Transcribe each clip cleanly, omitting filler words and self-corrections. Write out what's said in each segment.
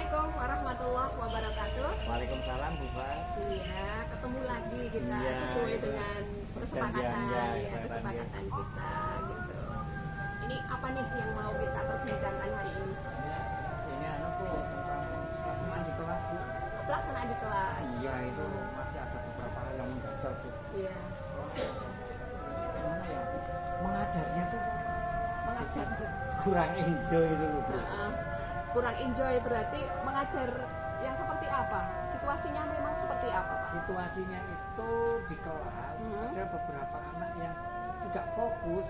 Assalamualaikum warahmatullahi wabarakatuh. Waalaikumsalam Bu Fat. Iya, ketemu lagi kita Iya, sesuai itu dengan kesepakatan, perjanjian, kesepakatan kita gitu. Ini apa nih yang mau kita perbincangkan hari ini? Ini Bu tentang pelaksanaan di kelas Bu. Pelaksanaan di kelas. Iya itu masih ada beberapa hal yang mendasar Bu. Iya. Gimana ya? Mengajarnya tuh Mengajar. kurang enjoy itu loh Bu. Kurang enjoy berarti mengajar yang seperti apa? Situasinya memang seperti apa, Pak? Situasinya itu di kelas ada beberapa anak yang tidak fokus,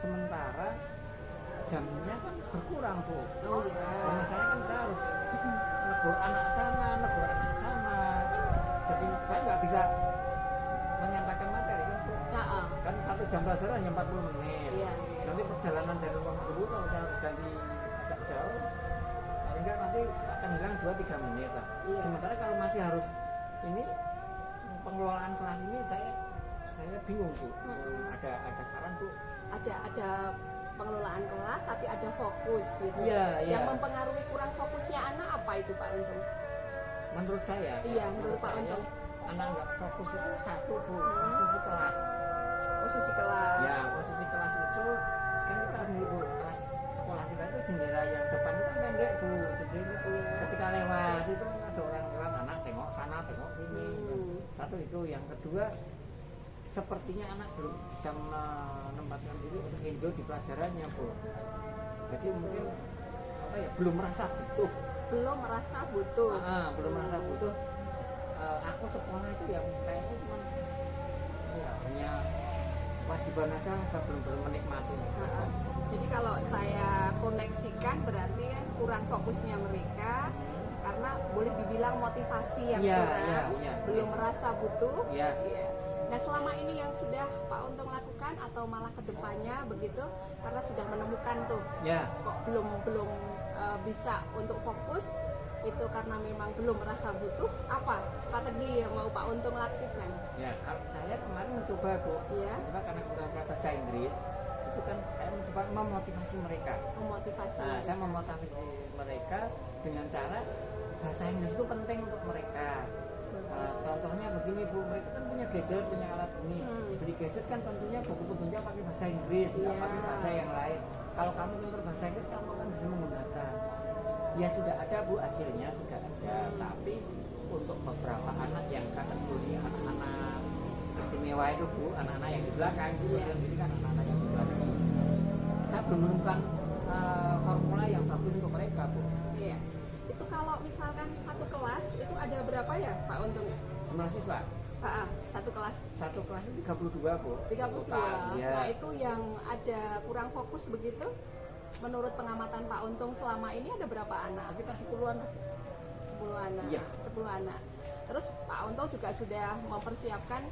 sementara jamnya kan berkurang Bu. Oh iya. Karena saya kan saya harus negur anak sana, jadi saya nggak bisa menyampaikan materi kan Bu. Kan 1 jam pelajaran hanya 40 menit. Iya. Nanti perjalanan dari ruang guru kalau saya harus ganti agak jauh, paling enggak nanti akan hilang 2-3 menit lah. Iya. Sementara kalau masih harus ini pengelolaan kelas ini saya bingung Bu. Ada saran Bu? Ada pengelolaan kelas tapi ada fokus gitu. Iya, Yang iya. mempengaruhi kurang fokusnya anak apa itu Pak Untung? Menurut saya, Iya, menurut Pak saya, Untung. anak nggak fokus itu satu Bu, posisi kelas. Posisi kelas. Ya, posisi kelas itu kan kita harus Bu, kelas sekolah kita itu jendela yang depan itu kan pendek Bu, jadi ketika lewat itu ada orang lewat anak tengok sana tengok sini. Satu itu, yang kedua sepertinya anak belum bisa menempatkan diri untuk enjoy di pelajarannya Bu. Jadi mungkin apa ya, belum merasa butuh. Belum merasa butuh. Belum merasa butuh. Aku sekolah itu yang kayaknya cuma ya, hanya kewajiban aja, belum menikmati. Jadi kalau saya koneksikan berarti kan kurang fokusnya mereka karena boleh dibilang motivasi yang Iya, kurang, iya. belum merasa butuh. Iya. Iya. Nah selama ini yang sudah Pak Untung lakukan atau malah kedepannya begitu karena sudah menemukan tuh Ya. kok belum bisa untuk fokus itu karena memang belum merasa butuh, apa strategi yang mau Pak Untung lakukan? Ya, kalau saya kemarin mencoba Bu, Iya. mencoba karena kebetulan saya bahasa Inggris, itu kan saya mencoba memotivasi mereka. Memotivasi. Nah, saya memotivasi mereka dengan cara bahasa Inggris itu penting untuk mereka. Contohnya begini Bu, mereka kan punya gadget, punya alat ini. Beli gadget kan tentunya buku petunjuk pakai bahasa Inggris, nggak pakai bahasa yang lain. Kalau kamu pintar bahasa Inggris, kamu akan bisa menggunakan. Ya sudah ada Bu, hasilnya sudah ada. Tapi untuk beberapa anak yang kategori anak-anak istimewa itu Bu, anak-anak yang di belakang itu, jadi kan anak-anak yang di belakang. Saya belum menemukan formula yang bagus untuk mereka Bu. Iya. Itu kalau misalkan satu kelas itu ada berapa ya Pak Untung? 19 siswa. Satu kelas Satu kelas itu 32 Bu. 32. Total, ya. Nah itu yang ada kurang fokus begitu. Menurut pengamatan Pak Untung selama ini ada berapa anak? Sekitar 10-an. 10 anak. Iya. 10 anak. Terus Pak Untung juga sudah mempersiapkan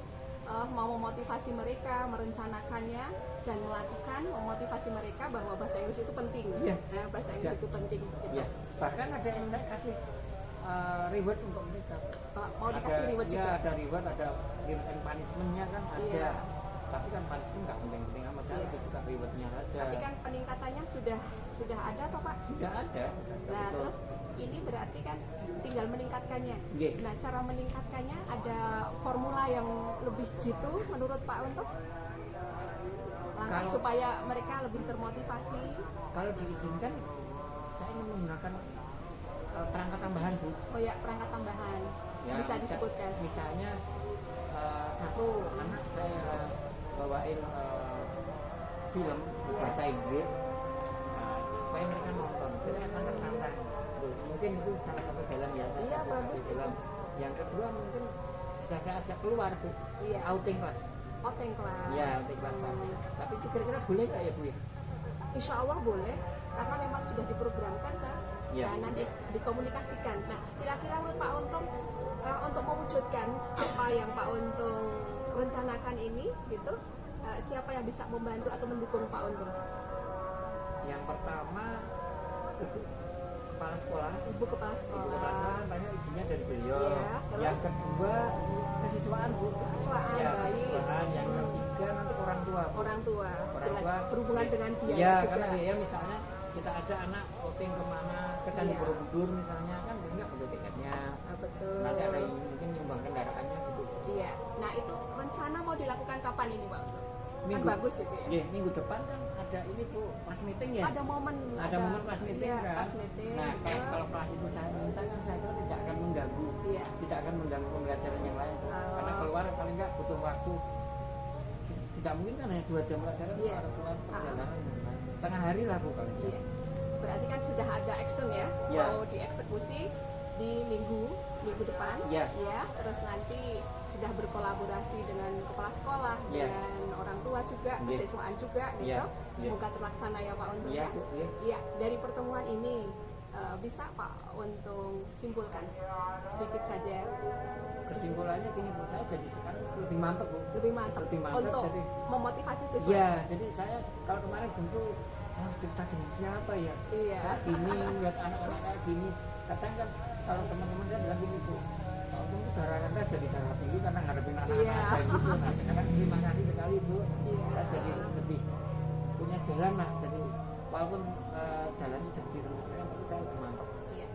mau memotivasi mereka, merencanakannya dan melakukan memotivasi mereka bahwa bahasa Inggris itu penting. Iya. Nah, bahasa Inggris itu penting. Gitu. Ya. Bahkan ada yang saya kasih reward untuk mereka. Mau dikasih reward juga? Ya, ada reward, ada reward and punishment-nya kan ada. Iya. Tapi kan punishment nggak penting-penting amat, saya lebih suka reward-nya aja. Tapi kan peningkatannya sudah ada toh Pak? Sudah ada. Nah Betul. terus ini berarti kan tinggal meningkatkannya. Iya. Nah cara meningkatkannya ada formula yang lebih jitu menurut Pak Untung? Langkah Kalau- supaya mereka lebih termotivasi. Kalau diizinkan, saya ingin menggunakan perangkat tambahan Bu. Oh ya perangkat tambahan Ya, bisa disebutkan. Misalnya satu anak saya bawain film bahasa Inggris supaya mereka nonton. Kita akan tertantang. Mungkin itu salah satu jalan ya. Saya Iya, kasih bagus film. Yang kedua mungkin bisa saya ajak keluar Bu. Iya. Outing kelas. Outing kelas. Ya, outing kelas. Tapi itu kira-kira boleh nggak ya Bu ya? Insya Allah boleh karena memang sudah diprogramkan kan. Iya. Dan nanti dikomunikasikan. Nah kira-kira menurut Pak Untung untuk mewujudkan apa yang Pak Untung rencanakan ini gitu, siapa yang bisa membantu atau mendukung Pak Untung? Yang pertama Ibu Kepala Sekolah. Ibu Kepala Ibu Kepala Sekolah. Sekolah banyak izinnya dari beliau. Iya, terus? Yang kedua kesiswaan Bu. Kesiswaan, Ya, baik. kesiswaan. Yang ketiga nanti orang tua Bu. Orang tua, Orang jelas tua berhubungan dengan biaya ya, juga. karena biaya misalnya kita ajak anak outing kemana ke Candi Iya. Borobudur misalnya kan nggak butuh tiketnya, Betul. nanti ada yang mungkin nyumbang kendaraannya gitu. Iya. Nah itu rencana mau dilakukan kapan ini Pak Untung? Kan Minggu- bagus itu ya. Iya, minggu depan kan ada ini Bu, pas meeting ya. Ada momen. Ada momen pas meeting iya, kan. Pas meeting. Nah, betul. kalau kelas itu saya minta kan saya kira tidak akan mengganggu, Iya. tidak akan mengganggu pembelajaran yang lain. Karena keluar paling nggak butuh waktu. Tidak mungkin kan hanya 2 jam pelajaran, Iya. ada keluar perjalanan dan lain. Setengah hari lah Bu paling. Iya. Berarti kan sudah ada action ya, Iya. mau dieksekusi di minggu depan. Iya. Ya, terus nanti sudah berkolaborasi dengan kepala sekolah, Iya. dengan orang tua juga, Iya. kesiswaan juga gitu. Iya. Semoga terlaksana ya Pak Untung Iya ya. Bu, iya. Iya, dari pertemuan ini bisa Pak Untung simpulkan sedikit saja Kesimpulannya gini Bu, saya jadi sekarang lebih mantep Bu. lebih mantap Lebih mantap, untuk jadi memotivasi siswa. Iya, jadi saya kalau kemarin tentu saya harus cerita dengan siapa ya? Iya. Kayak gini, lihat anak-anak kayak gini. Kadang kan kalau teman-teman saya bilang gini Bu, kalau kamu darah rendah jadi darah tinggi karena ngadepin anak-anak Iya. saya gitu. Nah sekarang terima kasih sekali Bu, Iya. saya jadi lebih punya jalan lah. Jadi walaupun jalan sudah ditentukan, tapi saya lebih mantap. Iya.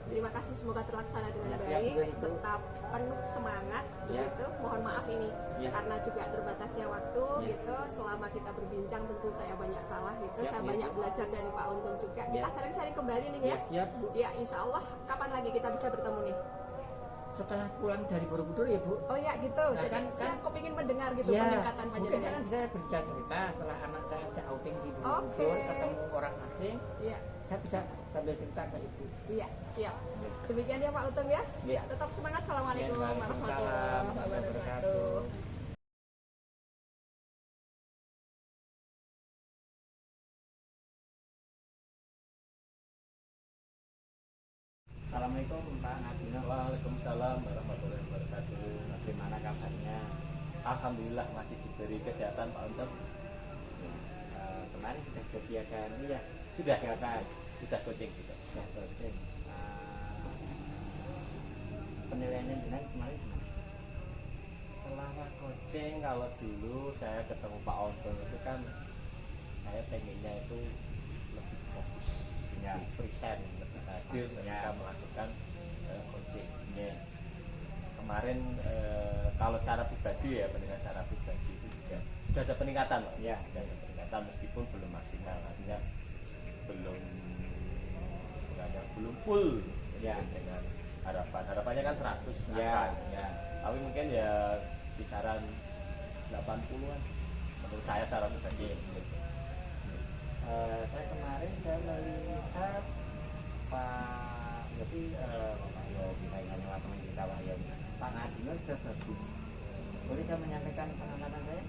Terima kasih, semoga terlaksana dengan Ya, siap, baik, Bu, Ibu. tetap penuh semangat Ya. begitu. Mohon maaf ini Ya. karena juga terbatasnya waktu Ya. gitu. Selama kita berbincang tentu saya banyak salah gitu. Siap, Saya ya. banyak belajar dari Pak Untung juga. Ya. Kita sering-sering kembali nih ya. Ya, siap Bu. Ya, insya Allah kapan lagi kita bisa bertemu nih? Setelah pulang dari Borobudur ya Bu. Oh ya gitu. Nah, Jadi kan- saya kan- kepingin mendengar gitu Ya, peningkatan mungkin saya panjenengan. kan bisa bercerita setelah anak saya ajak outing di Borobudur, Oke. ketemu orang asing, Iya. saya bisa sambil cerita ke Ibu. Iya, siap. Demikian ya Pak Untung ya. Ya. Tetap semangat. Assalamualaikum Ya, warahmatullahi Waalaikumsalam wabarakatuh. Assalamualaikum Pak Nadino. Waalaikumsalam warahmatullahi wabarakatuh. Bagaimana kabarnya? Alhamdulillah masih diberi kesehatan Pak Untung. Kemarin sudah disediakan ya Sudah kegiatan sudah coaching juga. sudah coaching. Penilaiannya benar kemarin gimana? Selama coaching kalau dulu saya ketemu Pak Untung itu kan saya pengennya itu lebih fokus, Ya. lebih present, lebih hadir ketika melakukan coaching. Kemarin kalau secara pribadi ya penilaian secara pribadi itu juga sudah ada peningkatan Pak. Ya. Sudah ada peningkatan meskipun belum maksimal, artinya belum istilahnya belum full Ya. dengan harapannya kan 100 Ya. akan, Ya. tapi mungkin ya kisaran 80-an menurut saya secara pribadi gitu. Saya kemarin saya melihat Pak berarti Pak Yo bisa hanya teman kita Pak Yo Pak Nadino sudah bagus. Boleh saya menyampaikan pengamatan saya?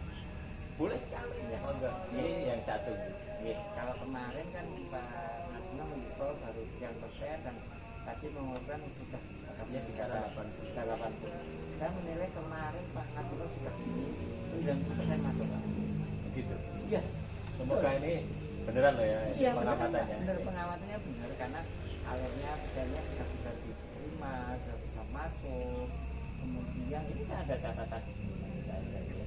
Boleh sekali ya. Oh enggak, ini yang satu Ya, kalau kemarin kan Pak Nadino menjadi baru sekian persen dan tadi mengumumkan sudah Ya, bicara 80. Saya menilai kemarin Pak Nadino sudah 90% masuk Pak. begitu. Iya. Semoga ini beneran loh ya Iya, pengamatannya. benar pengamatannya benar karena akhirnya misalnya sudah bisa diterima, sudah bisa masuk. Kemudian ini saya ada catatan di sini yang saya lihat ya.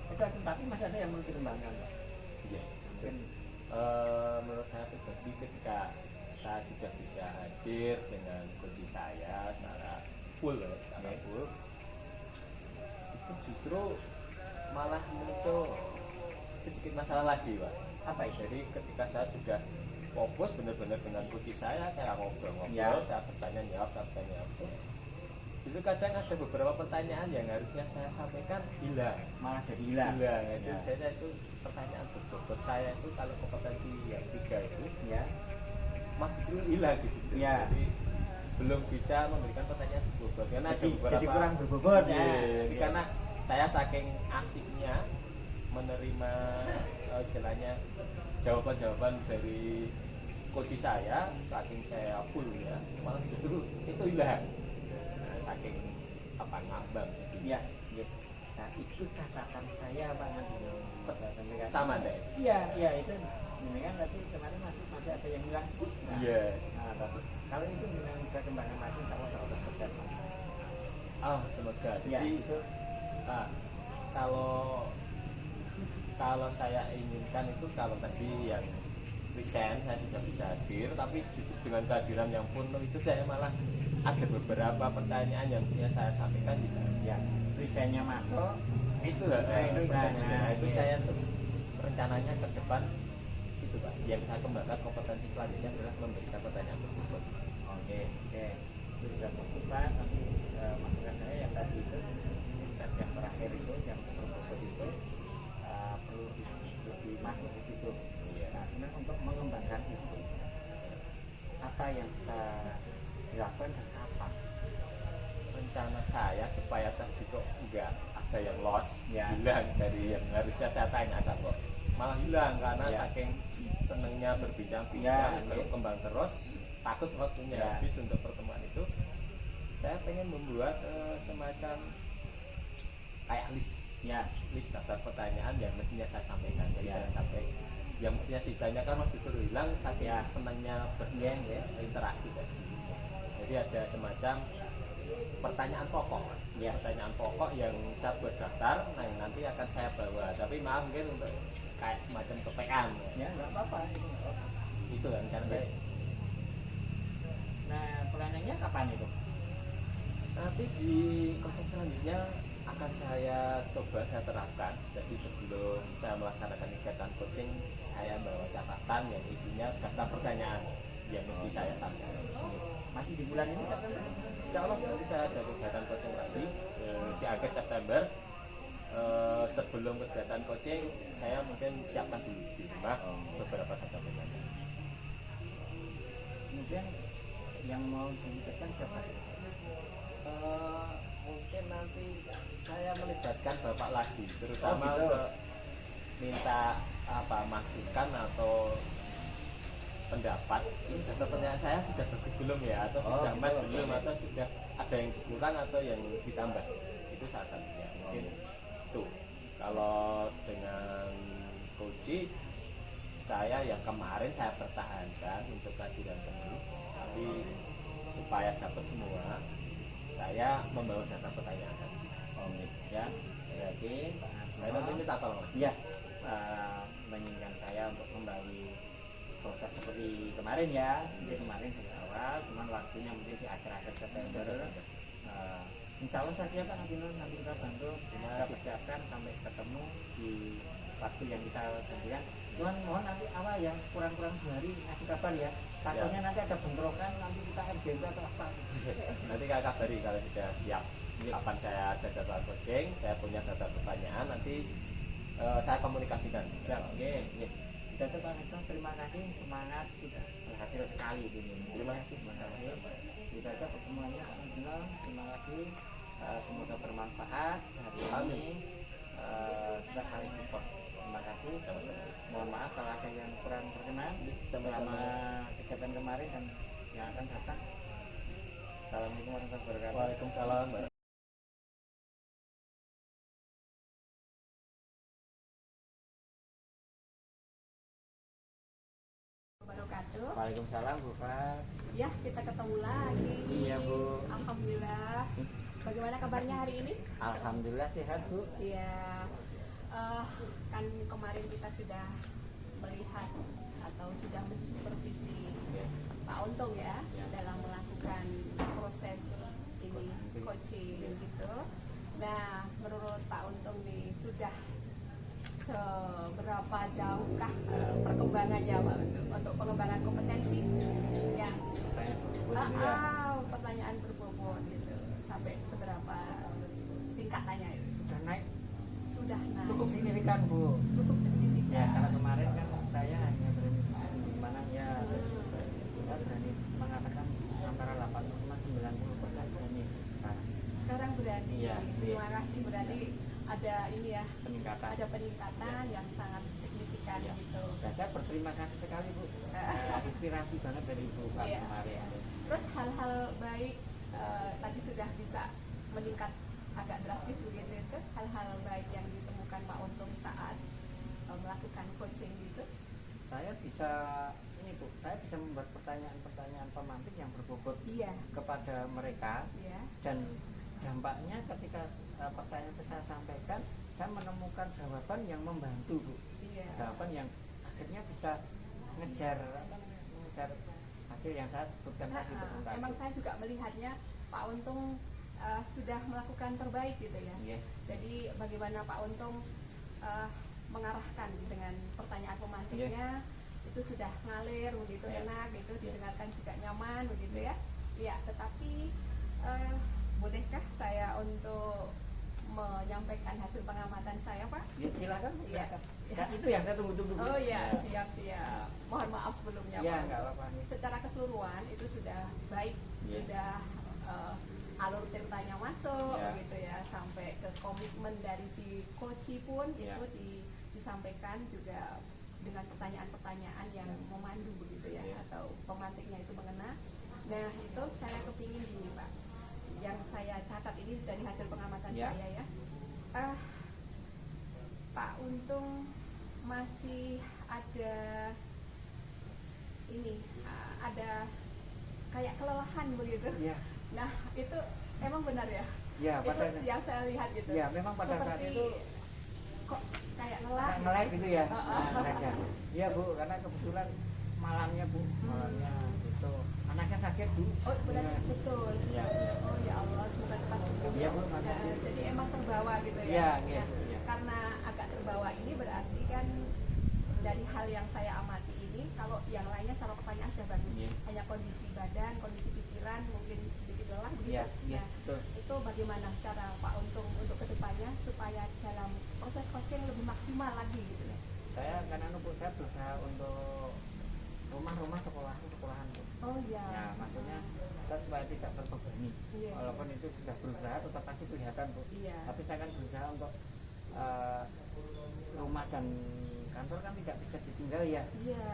Itu tapi masih ada yang mau dikembangkan Pak. Iya. Mungkin Menurut saya pribadi ketika saya sudah bisa hadir dengan kondisi saya secara full ya, secara Oke. full, itu justru malah muncul sedikit masalah lagi Pak. apa itu? Jadi ketika saya sudah fokus benar-benar dengan kondisi saya ngobrol-ngobrol, Ya. saya bertanya jawab, justru kadang ada beberapa pertanyaan yang harusnya saya sampaikan hilang. Malah jadi hilang. Itu Ya. saya itu pertanyaan berbobot saya itu kalau kompetensi yang 3 itu Ya. masih belum hilang di situ. Ya. Jadi belum bisa memberikan pertanyaan berbobot karena ada Jadi kurang berbobot Iya, ya. jadi karena saya saking asiknya menerima istilahnya jawaban-jawaban dari coach saya, saking saya full ya, malah justru itu hilang. Nah, saking apa ngambang gitu. Ya. Ya. Nah itu catatan saya Pak Nadino. Sama deh. Iya, iya itu. Ini kan tadi kemarin masih ada yang hilang. Nah, Iya. Nah, tapi kalau itu memang bisa kembangkan lagi sama 100% Pak. Ah, semoga. Ya, Jadi itu kalau kalau saya inginkan itu kalau tadi yang resign saya sudah bisa hadir, tapi justru dengan kehadiran yang penuh itu saya malah ada beberapa pertanyaan yang mestinya saya sampaikan juga. Ya, resignnya masuk Itu itu pertanyaannya. Itu iya. saya tuh rencananya ke depan itu Pak. Yang saya kembangkan kompetensi selanjutnya adalah memberikan pertanyaan tersebut. Oke, itu sudah terbuka. Tapi masukan saya yang tadi itu step yang terakhir itu yang berbobot itu perlu lebih masuk ke situ. Iya. Nah, sebenarnya untuk mengembangkan itu apa yang bisa dilakukan dan apa? Rencana saya supaya tadi kok enggak ada yang lost, Ya. hilang dari yang harusnya saya tanyakan kok malah hilang karena Ya. saking senengnya berbincang-bincang, Ya, berkembang terus, takut waktunya Ya. habis untuk pertemuan itu. Saya pengen membuat semacam kayak list daftar pertanyaan yang mestinya saya sampaikan. Jadi Ya. jangan sampai yang mestinya ditanyakan masih terus hilang saking Ya. senangnya berinteraksi tadi. Jadi ada semacam pertanyaan pokok, pertanyaan pokok yang saya buat daftar, nah yang nanti akan saya bawa. Tapi maaf mungkin untuk kayak semacam kepekaan, Ya, nggak apa-apa. Itu nggak apa-apa. itu kan karena saya Nah, planningnya kapan itu? nanti di coaching selanjutnya akan saya coba saya terapkan. Jadi sebelum saya melaksanakan kegiatan coaching, saya bawa catatan yang isinya daftar pertanyaan yang mesti saya sampaikan. Masih di bulan ini September? Insya Allah nanti saya ada kegiatan coaching lagi di akhir September. Sebelum kegiatan coaching saya mungkin siapkan dulu di rumah beberapa data pertanyaan. Kemudian yang mau dilibatkan siapa? Mungkin nanti saya melibatkan bapak lagi, terutama gitu. untuk minta masukan atau pendapat. Ini data pertanyaan saya sudah bagus belum ya, atau sudah gitu. match belum, atau sudah ada yang kurang atau yang ditambah. Itu salah satunya. Mungkin itu. Kalau dengan coach saya yang kemarin saya pertahankan untuk kehadiran penuh, tapi supaya dapat semua saya membawa data pertanyaan tadi. Ya, berarti Pak Saya nanti minta tolong. ya menginginkan saya untuk kembali proses seperti kemarin ya. Jadi kemarin dari awal, cuman waktunya mungkin di akhir-akhir September. Insya Allah saya siapkan nanti kita bantu, kita persiapkan sampai ketemu di waktu yang kita janjikan. Cuman mohon nanti awal ya kurang-kurang 2 hari ngasih kabar ya. Takutnya nanti ada bentrokan, nanti kita RBB atau apa. Nanti saya kabari kalau sudah siap. Kapan saya ada data coaching, saya punya data pertanyaan, nanti saya komunikasikan. Siap, oke. Kita coba terima kasih, semangat, sudah berhasil sekali ini. Terima kasih. Kita coba pertemuannya, alhamdulillah. Terima kasih. Semoga bermanfaat hari ini. Kita saling support. Terima kasih. Mohon maaf kalau ada yang kurang berkenan selama kegiatan kemarin dan yang akan datang. Assalamualaikum warahmatullahi wabarakatuh. Waalaikumsalam. Wabarakatuh. Waalaikumsalam Bu Fat. Ya, kita ketemu lagi. Iya, Bu. Alhamdulillah. Bagaimana kabarnya hari ini? Alhamdulillah sehat Bu. Ya, kan kemarin kita sudah melihat atau sudah mensupervisi Pak Untung ya dalam melakukan proses ini coaching gitu. Nah, menurut Pak Untung nih sudah seberapa jauhkah perkembangannya Pak untuk pengembangan kompetensi yang pertanyaan berbobot gitu sampai seberapa tingkatannya itu? Sudah naik Sudah naik. cukup signifikan Bu. Cukup signifikan. Ya karena kemarin kan saya hanya berani gimana ya saya berani mengatakan antara 80-90% berani sekarang. Sekarang berani. Iya. Terima kasih, berarti ada ini ya, Peningkatan. ada peningkatan yang sangat signifikan Ya. gitu. Dan saya berterima kasih sekali Bu. Inspirasi banget dari Ibu Pak Iya. kemarin. Terus hal-hal baik tadi sudah bisa meningkat agak drastis begitu itu, hal-hal baik yang ditemukan Pak Untung saat melakukan coaching gitu. Saya bisa ini Bu, saya bisa membuat pertanyaan-pertanyaan pemantik yang berbobot Iya. kepada mereka Iya. dan dampaknya ketika pertanyaan itu saya sampaikan saya menemukan jawaban yang membantu Bu, Iya. jawaban yang akhirnya bisa ngejar hasil yang saya sebutkan tadi presentasi. Emang saya juga melihatnya Pak Untung sudah melakukan terbaik gitu ya. Iya. Jadi bagaimana Pak Untung mengarahkan dengan pertanyaan pemantiknya itu sudah ngalir begitu, enak gitu, didengarkan juga nyaman begitu ya. Ya, tetapi bolehkah saya untuk menyampaikan hasil pengamatan saya, Pak? Ya, silakan. Iya. Nah, itu yang saya tunggu-tunggu. Oh iya, siap-siap. Mohon maaf sebelumnya, Ya, Pak. nggak apa-apa. Secara keseluruhan itu sudah baik, sudah alur ceritanya masuk gitu ya, sampai ke komitmen dari si coach pun itu disampaikan juga dengan pertanyaan-pertanyaan yang memandu begitu ya, atau pemantiknya itu mengena. Nah, itu saya kepingin gini, Pak, yang saya catat ini dari hasil pengamatan saya ya, Pak Untung masih ada ini, ada kayak kelelahan begitu. Nah, itu emang benar ya? Ya, itu yang saya lihat gitu. Ya, memang pada saat itu kok kayak lelah. Nge-lag gitu ya. Iya Bu, karena kebetulan malamnya Bu, malamnya gitu. Anaknya sakit Bu. Oh, berarti betul. Iya. Oh ya Allah, semoga cepat sembuh. Iya Bu, makasih. Jadi emang terbawa gitu ya. Iya, gitu. Karena agak terbawa ini berarti kan dari hal yang saya amati ini, kalau yang lainnya sama pertanyaan sudah bagus, hanya kondisi badan, kondisi pikiran mungkin sedikit lelah begitu. Itu bagaimana cara Pak Untung untuk kedepannya supaya dalam proses coaching lebih maksimal lagi gitu ya? Saya karena saya berusaha untuk rumah-rumah sekolahan Bu. Oh iya. Nah, maksudnya kita supaya tidak terbebani. Walaupun itu sudah berusaha, tetap pasti kelihatan Bu. Tapi saya kan berusaha untuk rumah dan kantor kan tidak bisa ditinggal ya.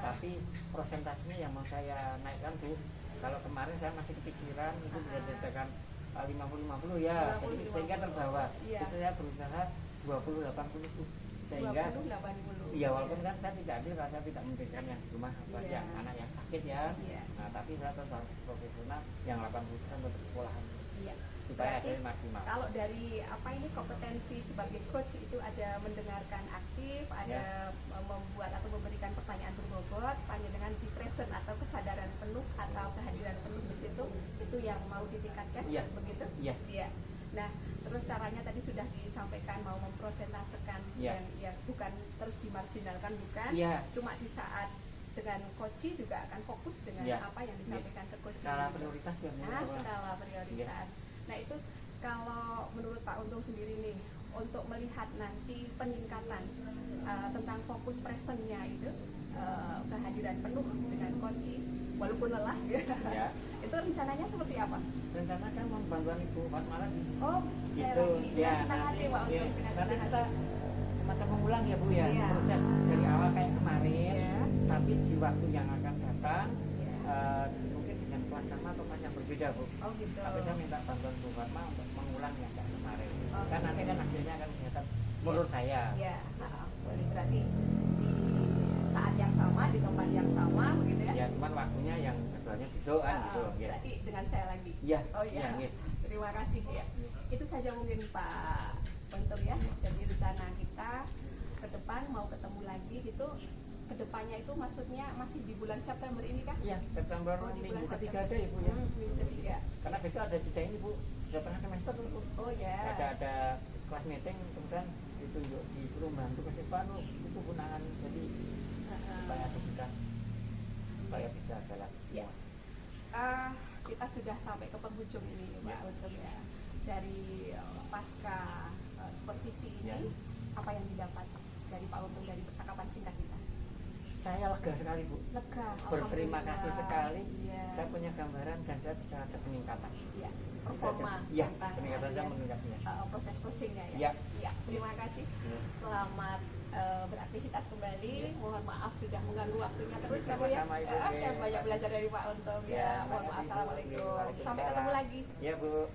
Tapi prosentasenya yang mau saya naikkan Bu. Kalau kemarin saya masih kepikiran itu bisa ditekan 50-50 ya, jadi sehingga terbawa. Itu saya berusaha 20-80 Bu. Sehingga 20-80. Iya, walaupun kan saya tidak adil kalau saya tidak memberikan yang di rumah yang anak yang sakit ya. Nah, tapi saya tetap harus profesional yang 80% untuk sekolahan. Supaya hasilnya maksimal. Kalau dari apa ini kompetensi sebagai coach itu ada mendengarkan aktif, ada membuat atau memberikan pertanyaan berbobot, dengan di present atau kesadaran penuh atau kehadiran penuh di situ, itu yang mau ditingkatkan, begitu? Iya. Nah, terus caranya tadi sudah disampaikan mau memprosentasekan dan ya bukan terus dimarginalkan, bukan? Cuma di saat dengan coach juga akan fokus dengan apa yang disampaikan ke coach. Skala prioritas ya. Skala prioritas. Nah, itu kalau menurut Pak Untung sendiri nih, untuk melihat nanti peningkatan tentang fokus presentnya itu, kehadiran penuh dengan coach walaupun lelah itu rencananya seperti apa? Rencana saya mau bantuan Ibu Fatma lagi. Oh, saya lagi dengan senang hati Pak Untung, dengan senang hati. Semacam mengulang ya Bu ya, proses dari awal kayak kemarin, tapi di waktu yang akan datang mungkin dengan kelas sama atau kelas yang berbeda Bu. Oh gitu. Tapi saya minta bantuan Bu Fatma untuk mengulang yang kayak kemarin. Kan nanti kan hasilnya akan kelihatan menurut saya. Iya, boleh, berarti di saat yang sama, di tempat yang sama begitu ya? Ya, cuman waktunya yang keduanya besok kan gitu. Berarti dengan saya lagi? Iya. Oh iya, terima kasih ya. Itu saja mungkin Pak Untung ya. Jadi rencana kita ke depan mau ketemu lagi gitu. Kedepannya itu maksudnya masih di bulan September ini kah? Iya, September minggu ketiga aja Ibu ya. Minggu ketiga. Karena besok ada jeda ini Bu, sudah tengah semester Bu. Oh ya. Ada kelas meeting, kemudian ditunjuk disuruh bantu ke siswa itu punangan, jadi supaya bisa jalan. Ya. Kita sudah sampai ke penghujung ini Pak Untung ya. Dari pasca supervisi ini, apa yang didapat dari Pak Untung dari percakapan singkat kita? Saya lega sekali Bu. Lega. Berterima kasih sekali. Saya punya gambaran dan saya bisa ada peningkatan. Iya. Performa. Iya. Peningkatan saya meningkatnya. Proses coachingnya ya. Iya. Iya. Terima kasih. Selamat beraktivitas kembali. Mohon maaf sudah mengganggu waktunya terus ya Bu ya. Saya banyak belajar dari Pak Untung ya. Mohon maaf. Assalamualaikum. Sampai ketemu lagi. Iya Bu.